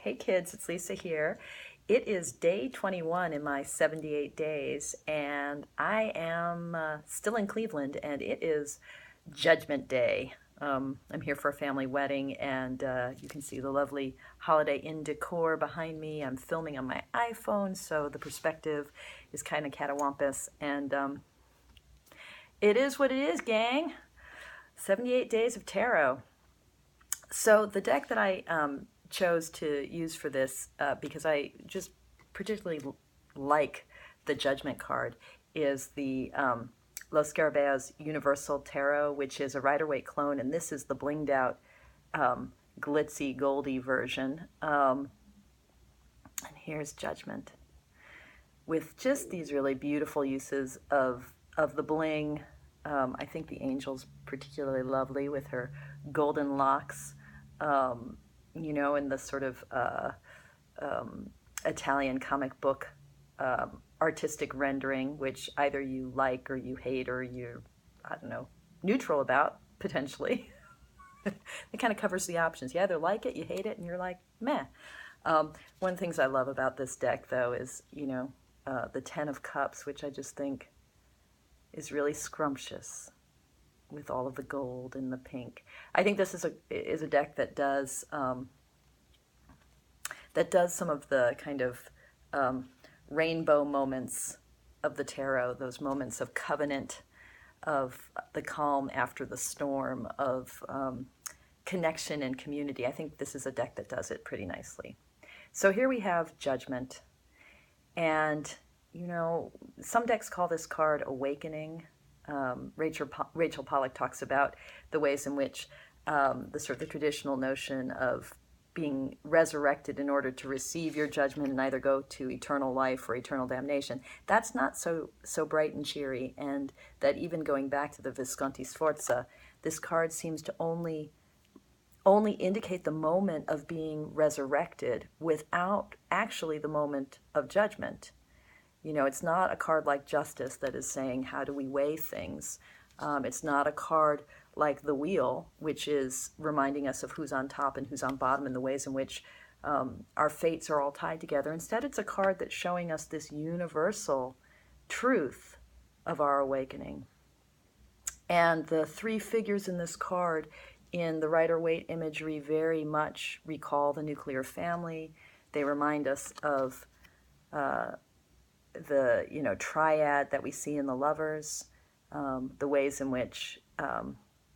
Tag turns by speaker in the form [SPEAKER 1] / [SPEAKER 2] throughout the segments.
[SPEAKER 1] Hey kids, it's Lisa here. It is day 21 in my 78 days, and I am still in Cleveland, and it is Judgment Day. I'm here for a family wedding, and you can see the lovely Holiday Inn decor behind me. I'm filming on my iPhone, so the perspective is kind of catawampus, and it is what it is, gang. 78 days of tarot. So the deck that I chose to use for this, because I just particularly like the Judgment card, is the Los Scarabæos Universal Tarot, which is a Rider-Waite clone, and this is the blinged out glitzy goldy version. And here's Judgment, with just these really beautiful uses of the bling. I think the angel's particularly lovely with her golden locks, in the sort of Italian comic book artistic rendering, which either you like or you hate or you're, I don't know, neutral about, potentially. It kind of covers the options. You either like it, you hate it, and you're like, meh. One of the things I love about this deck, though, is, the Ten of Cups, which I just think is really scrumptious with all of the gold and the pink. I think this is a deck that does some of the kind of rainbow moments of the tarot, those moments of covenant, of the calm after the storm, of connection and community. I think this is a deck that does it pretty nicely. So here we have Judgment. And, some decks call this card Awakening. Rachel Pollack talks about the ways in which the traditional notion of being resurrected in order to receive your judgment and either go to eternal life or eternal damnation. That's not so bright and cheery, and that even going back to the Visconti Sforza, this card seems to only indicate the moment of being resurrected without actually the moment of judgment. It's not a card like Justice that is saying, how do we weigh things? It's not a card like the Wheel, which is reminding us of who's on top and who's on bottom and the ways in which our fates are all tied together. Instead, it's a card that's showing us this universal truth of our awakening. And the three figures in this card in the Rider-Waite imagery very much recall the nuclear family. They remind us of the triad that we see in the Lovers, the ways in which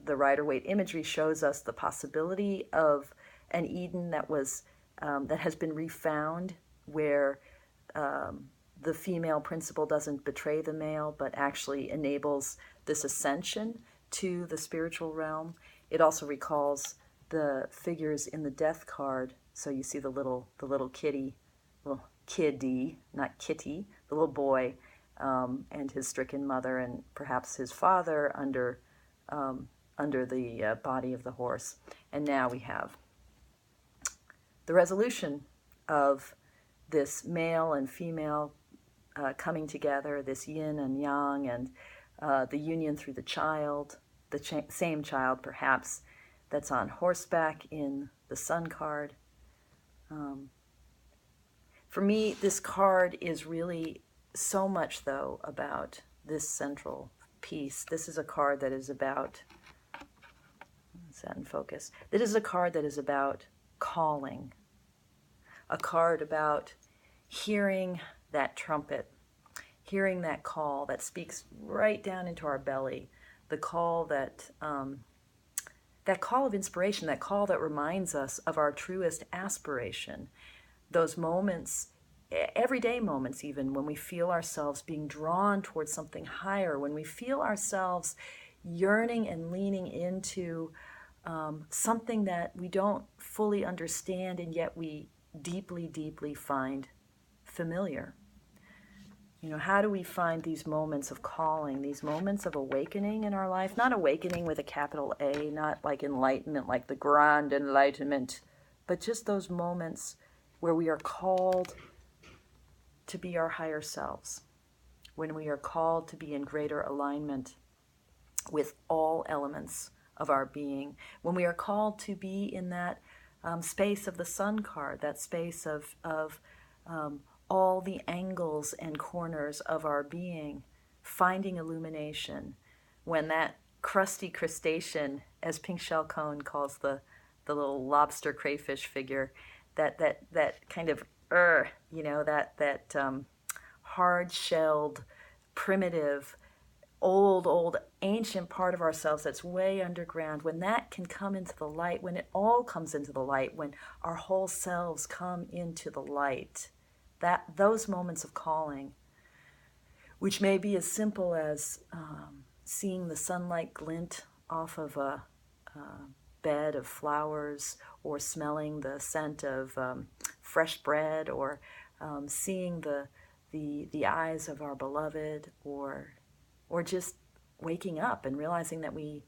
[SPEAKER 1] the Rider-Waite imagery shows us the possibility of an Eden that has been refound, where the female principle doesn't betray the male, but actually enables this ascension to the spiritual realm. It also recalls the figures in the Death card. So you see the little kitty, well, kiddie, not kitty, the little boy, and his stricken mother, and perhaps his father under the body of the horse. And now we have the resolution of this male and female coming together, this yin and yang, and the union through the child, the same child perhaps that's on horseback in the Sun card. For me, this card is really so much, though, about this central piece. This is a card that is about, is that in focus? This is a card that is about calling, a card about hearing that trumpet, hearing that call that speaks right down into our belly, the call that call of inspiration, that call that reminds us of our truest aspiration. Those moments, everyday moments even, when we feel ourselves being drawn towards something higher, when we feel ourselves yearning and leaning into something that we don't fully understand and yet we deeply, deeply find familiar. How do we find these moments of calling, these moments of awakening in our life? Not awakening with a capital A, not like enlightenment, like the grand enlightenment, but just those moments where we are called to be our higher selves, when we are called to be in greater alignment with all elements of our being, when we are called to be in that space of the sun card, that space of all the angles and corners of our being, finding illumination. When that crusty crustacean, as Pink Shell Cohn calls the little lobster crayfish figure, that kind of that hard-shelled, primitive, old ancient part of ourselves that's way underground, when that can come into the light, when it all comes into the light, when our whole selves come into the light, that those moments of calling, which may be as simple as seeing the sunlight glint off of a bed of flowers, or smelling the scent of fresh bread, or seeing the eyes of our beloved, or just waking up and realizing that we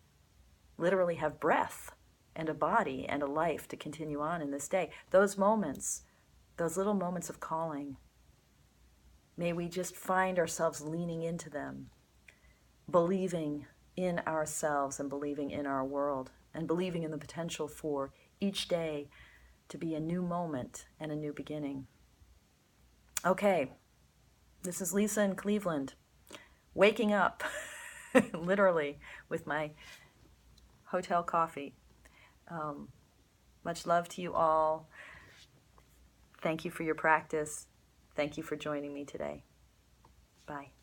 [SPEAKER 1] literally have breath and a body and a life to continue on in this day. Those moments, those little moments of calling, may we just find ourselves leaning into them, believing in ourselves and believing in our world, and believing in the potential for each day to be a new moment and a new beginning. Okay, this is Lisa in Cleveland, waking up, literally, with my hotel coffee. Much love to you all. Thank you for your practice. Thank you for joining me today. Bye.